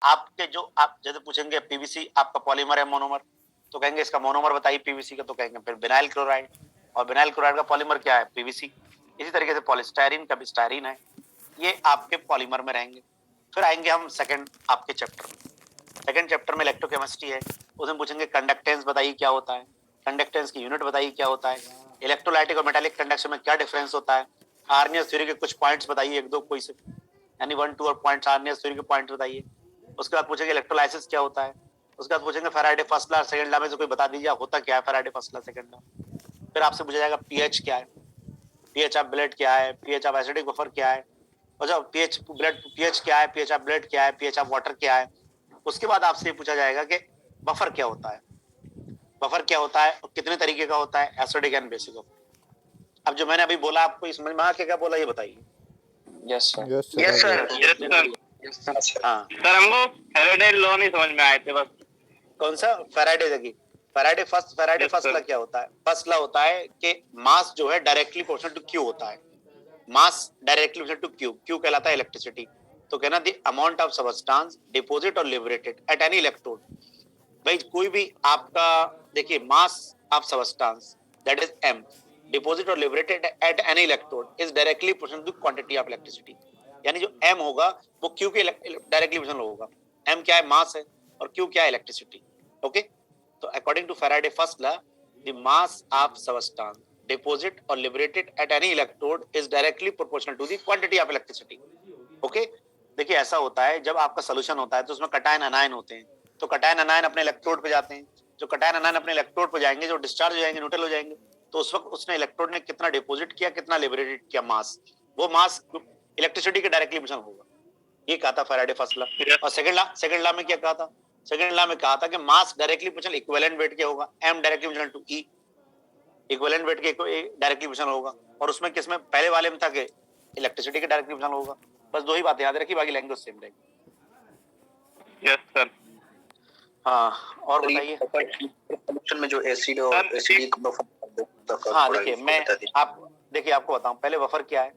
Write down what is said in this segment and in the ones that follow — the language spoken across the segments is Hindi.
आपके जो आप जैसे पूछेंगे पीवीसी आपका पॉलीमर है मोनोमर, तो कहेंगे इसका मोनोमर बताइए पीवीसी का, तो कहेंगे फिर विनाइल क्लोराइड, और विनाइल क्लोराइड का पॉलीमर क्या है? पीवीसी। इसी तरीके से पॉलीस्टायरीन का भी स्टायरीन है, ये आपके पॉलीमर में रहेंगे। फिर आएंगे हम सेकंड आपके चैप्टर में। सेकंड चैप्टर में इलेक्ट्रोकेमिस्ट्री है, उसमें पूछेंगे कंडक्टेंस बताइए क्या होता है, कंडक्टेंस की यूनिट बताइए क्या होता है, इलेक्ट्रोलाइटिक और मेटालिक कंडक्शन में क्या डिफरेंस होता है, आर्नियस थ्योरी के कुछ पॉइंट्स बताइए, एक दो कोई से, यानी 1 2 और पॉइंट्स आर्नियस थ्योरी के पॉइंट्स बताइए। उसके बाद पूछेंगे इलेक्ट्रोलाइसिस क्या होता है, उसके बाद पूछेंगे Faraday first law second law में से कोई बता दीजिए होता क्या है Faraday first law second law. फिर आपसे पूछा जाएगा पीएच क्या है, पीएच ऑफ ब्लड क्या है, पीएच ऑफ एसिडिक बफर क्या है, अच्छा पीएच ब्लड पीएच क्या है, पीएच ऑफ ब्लड क्या है, पीएच ऑफ वाटर क्या है। उसके बाद आपसे पूछा जाएगा कि बफर क्या होता है, बफर क्या होता है और कितने तरीके का होता है, एसिडिक एंड बेसिक। अब जो मैंने अभी बोला आपको समझ में आ के क्या बोला ये बताइए। Yes sir. Yes sir. Yes sir. Yes sir. हाँ सर हमको फैराडे लॉ नहीं समझ में आए थे बस। कौन सा? फैराडे देखिए, फैराडे फर्स्ट लॉ क्या होता है? फर्स्ट लॉ होता है कि मास जो है डायरेक्टली प्रोपोर्शनल टू क्यू होता है, mass directly proportional to Q, Q कहलाता है इलेक्ट्रिसिटी। तो कहना the amount of substance deposit और लिबरेटेड एट एनी इलेक्ट्रोड। भाई कोई भी आपका देखिए mass of substance that is m deposit और liberated at any electrode is directly proportional to quantity of electricity. यानी जो m होगा वो q के डायरेक्टली प्रोपोर्शनल होगा। m क्या है? मास है, और q क्या है? इलेक्ट्रिसिटी। ओके, तो according to Faraday first law the mass of substance deposit और liberated at any electrode is directly proportional to the quantity of electricity. Okay, देखिए ऐसा होता है जब आपका सोल्यूशन होता है तो उसमें कटायन अनायन होते हैं, तो कटायन अनायन अपने इलेक्ट्रोड पे जाते हैं, जो कटायन अनायन अपने इलेक्ट्रोड पे जाएंगे जो डिस्चार्ज हो जाएंगे न्यूट्रल हो जाएंगे, तो उस वक्त उसने इलेक्ट्रोड ने कितना डिपॉजिट किया कितना लिबरेटेड किया मास, वो मास इलेक्ट्रिसिटी के डायरेक्टली प्रोपोर्शनल होगा। ये कहा था फैराडे फर्स्ट लॉ। और सेकंड लॉ में क्या कहा था? सेकंड लॉ में कहा था कि mass directly proportional equivalent weight क्या होगा? m directly proportional to e, equivalent weight के डायरेक्टली प्रोपोर्शनल होगा। और उसमें किसमें? पहले वाले में था कि इलेक्ट्रिसिटी के डायरेक्टली प्रोपोर्शनल होगा। बस दो ही बातें याद रखिए, बाकी लैंग्वेज सेम रहेगी। Yes sir. हाँ और बताइए सोल्यूशन में जो एसिड और एसिडिक बफर। हाँ देखिए मैं आप देखिए आपको बताऊं पहले बफर क्या है।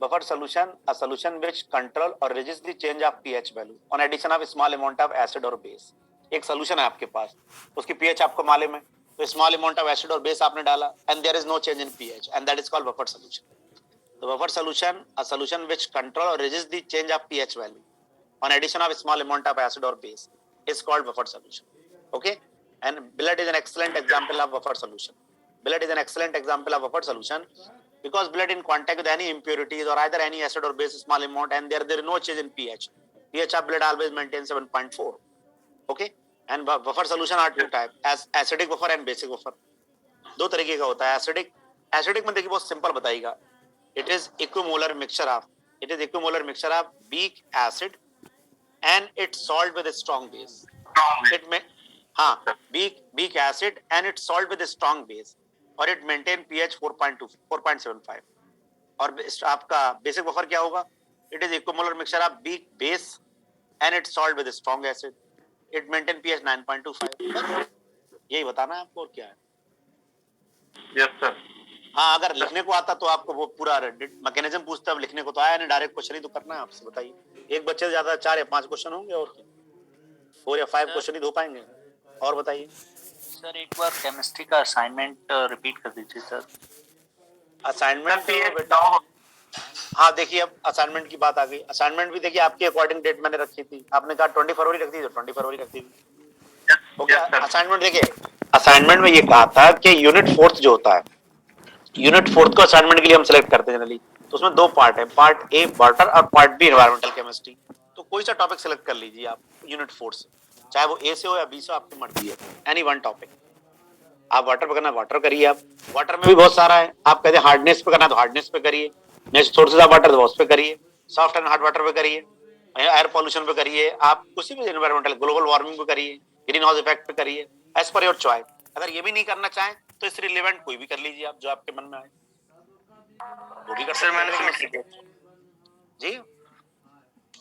Buffer solution a solution which control और resist the change of pH value on addition of small amount of acid और बेस। एक सॉल्यूशन है आपके पास, उसकी पीएच आपको मालूम है, तो स्मॉल अमाउंट ऑफ एसिड और बेस आपने डाला and there is no change in pH and that is called buffer solution. तो buffer solution a solution which control और resist the change of pH value on addition of small amount of acid or base is called buffer solution. Okay, and blood is an excellent example of buffer solution. Blood is an excellent example of buffer solution because blood in contact with any impurities or either any acid or base small amount and there is no change in pH. pH of blood always maintains 7.4. Okay, and buffer solution are two type, as acidic buffer and basic buffer. दो तरीके का होता है। एसिडिक में देखिए बहुत सिंपल बताइएगा, it is equimolar mixture of weak acid and it's salt with a strong base. It may हाँ weak acid and it's salt with a strong base और it maintain pH 4.2 4.75। और आपका बेसिक बफर क्या होगा? It is equimolar mixture of weak base and it's salt with a strong acid. It maintain pH 9.25। यही बताना है आपको और क्या है। Yes sir. हाँ अगर लिखने को आता तो आपको वो पूरा मैकेनिज्म पूछता है, लिखने को तो आया नहीं, डायरेक्ट क्वेश्चन ही तो करना है आपसे। बताइए एक बच्चे से ज्यादा 4 या 5 क्वेश्चन होंगे और 4 या 5 क्वेश्चन ही हो पाएंगे। और बताइए सर एक बार केमिस्ट्री का असाइनमेंट रिपीट कर दीजिए सर। असाइनमेंट बेटा हाँ देखिए अब असाइनमेंट की बात आ गई। असाइनमेंट भी देखिए आपके अकॉर्डिंग डेट मैंने रखी थी, आपने कहा 20 फरवरी रख दी तो 20 फरवरी रख दी। ओके असाइनमेंट देखिए, असाइनमेंट में ये कहा था कि यूनिट फोर्थ जो होता है, यूनिट फोर्थ को असाइनमेंट के लिए हम सेलेक्ट करते हैं जनरली, तो उसमें दो पार्ट है, पार्ट ए वाटर और पार्ट बी एनवायरमेंटल केमिस्ट्री। तो कोई सा टॉपिक सेलेक्ट कर लीजिए आप यूनिट फोर्थ से, चाहे वो ए से हो या बी से, आपकी मर्जी है, एनी वन टॉपिक। आप वाटर पे करना वाटर करिए, आप वाटर में भी बहुत सारा है, आप कहते हैं हार्डनेस पे करना तो हार्डनेस पे करिए, नेक्स्ट सोर्सेज ऑफ वाटर तो उस पे करिए, सॉफ्ट एंड हार्ड वाटर पे करिए, एयर पॉल्यूशन पे करिए, आप किसी भी एनवायरमेंटल ग्लोबल वार्मिंग पे करिए, ग्रीन हाउस इफेक्ट पे करिए, एज पर योर चॉइस। अगर ये भी नहीं करना चाहें तो इस रिलेवेंट कोई भी कर लीजिए आप, जो आपके मन में आए वो भी कर सकते हैं। मैंने सबमिट कर दिया जी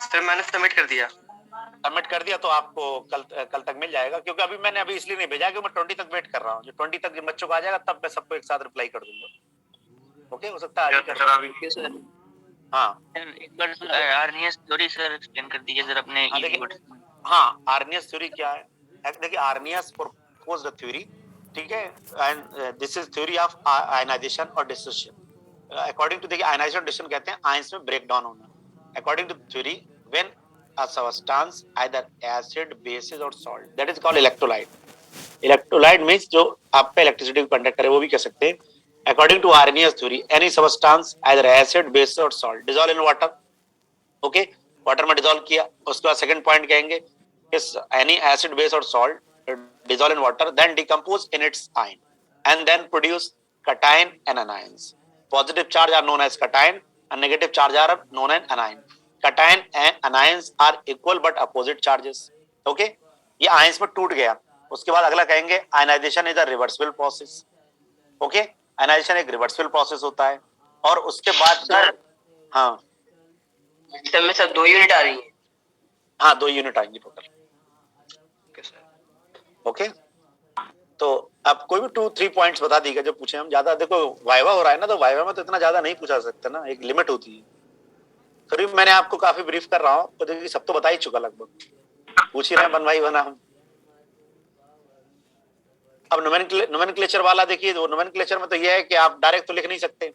सर, मैंने सबमिट कर दिया। सबमिट कर दिया तो आपको कल तक मिल जाएगा, क्योंकि अभी मैंने अभी इसलिए नहीं भेजा कि मैं 20 तक वेट कर रहा हूँ, जो 20 तक बच्चों को आ जाएगा तब मैं सबको एक साथ रिप्लाई कर दूंगा। ओके हो सकता है हाँ एक बार आर्नियस थ्योरी सर एक्सप्लेन कर दीजिए सर अपने। हाँ देखिए हाँ, आर्नियस थ्योरी क्या है? देखिए आर्नियस प्रपोज्ड अ थ्योरी, ठीक है, and this is theory of ionization और डिसोसिएशन। अकॉर्डिंग टू, देखिए आयनाइजेशन डिसोसिएशन कहते हैं आयंस में ब्रेक डाउन होना। According to theory, when a substance either acid, bases or salt, that is called electrolyte. Electrolyte means जो आपका इलेक्ट्रिसिटी को कंडक्ट करे, वो भी कह सकते हैं। According to Arrhenius theory, any substance either acid, base or salt dissolve in water, okay, water में डिसॉल्व किया। उसके बाद सेकंड पॉइंट कहेंगे इस एनी एसिड बेस और salt dissolve in water then decompose in its ion and then produce cation and anions. Positive charge are known as cation and negative charge are known as anion. Cation and anions are equal but opposite charges. Okay, ये आयंस में टूट गया। उसके बाद अगला कहेंगे ionization is a reversible process. Okay, ionization एक रिवर्सिबल प्रोसेस होता है। और उसके बाद सर, हाँ इसमें में सर 2 यूनिट आ रही है। हाँ 2 यूनिट आएंगी टोटल। Okay sir. ओके, तो अब कोई भी 2-3 पॉइंट्स बता दीजिएगा जो पूछे हम। ज्यादा देखो वाइवा हो रहा है ना, तो वाइवा में तो इतना ज्यादा नहीं पूछा सकते ना, एक लिमिट होती है। फिर भी मैंने आपको काफी ब्रीफ कर रहा हूँ, तो देखिए सब तो बता ही चुका लगभग, पूछ ही रहे हैं बन भाई बना हम। अब नोमेनक्लेचर वाला देखिए, नोमेनक्लेचर में तो ये है कि आप डायरेक्ट तो लिख नहीं सकते,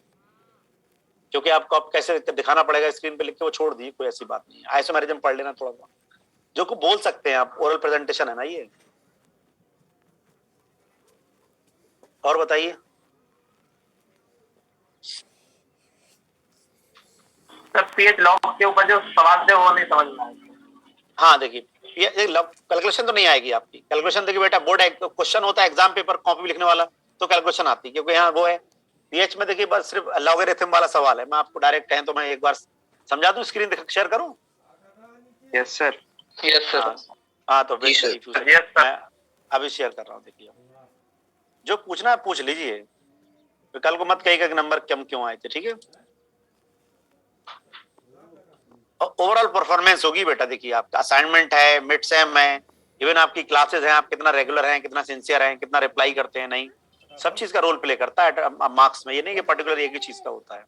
क्योंकि आपको आप कैसे दिखाना पड़ेगा, स्क्रीन पे लिख के वो छोड़ दी, कोई ऐसी बात नहीं है। आइसोमेरिज्म पढ़ लेना थोड़ा सा, जो को बोल सकते हैं आप, ओरल प्रेजेंटेशन है ना ये। और बताइए सर पीएच लॉग के ऊपर जो सवाल थे वो नहीं समझ में आया। हाँ देखिए, ये कैलकुलेशन तो नहीं आएगी आपकी। कैलकुलेशन देखिए बेटा, बोर्ड क्वेश्चन होता है एग्जाम पेपर कॉपी में लिखने वाला, तो कैलकुलेशन आती है, क्योंकि यहाँ वो है पीएच में। देखिए बस सिर्फ लॉगरिथम वाला सवाल है। मैं आपको डायरेक्ट कहें तो मैं एक बार समझा दूं, स्क्रीन शेयर करूं? Yes sir. Yes sir. हाँ तो जी सर। मैं अभी शेयर कर रहा हूँ। देखिए जो पूछना है पूछ लीजिए, तो कल को मत कहिएगा कि नंबर कम क्यों आए थे, ठीक है। ओवरऑल परफॉर्मेंस होगी बेटा। देखिए आपका असाइनमेंट है, मिड सेम है, इवन आपकी क्लासेस हैं, आप कितना रेगुलर हैं, कितना सिंसियर हैं, कितना रिप्लाई करते हैं, नहीं, सब चीज का रोल प्ले करता है मार्क्स में। ये नहीं कि पर्टिकुलर एक ही चीज का होता है।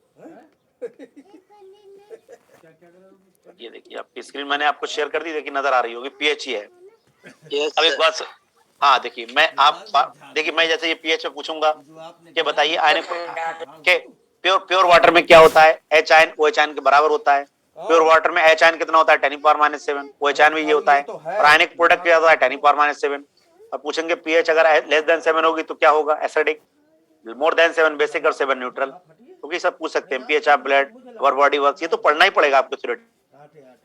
ये देखिए आपकी स्क्रीन मैंने आपको शेयर कर दी, देखिए नजर आ रही होगी, पीएच ही है। अब एक बात, हाँ देखिए मैं आप देखिए, मैं जैसे ये पीएच में पूछूंगा कि बताइए आयन के प्योर वाटर में क्या होता है, एच आयन ओ एच आयन के बराबर होता है। प्योर वाटर में एच आयन कितना होता है, 10⁻⁷, ओ एच आयन में ये होता है। और आयनिक प्रोडक्ट क्या होता है, 10⁻⁷। अब पूछेंगे पीएच अगर लेस देन 7 होगी तो क्या होगा, एसिडिक, मोर देन 7 बेसिक और 7 न्यूट्रल, क्योंकि सब पूछ सकते हैं। PH of blood, our body works, ये तो पढ़ना ही पड़ेगा आपको थ्योरेटिकल।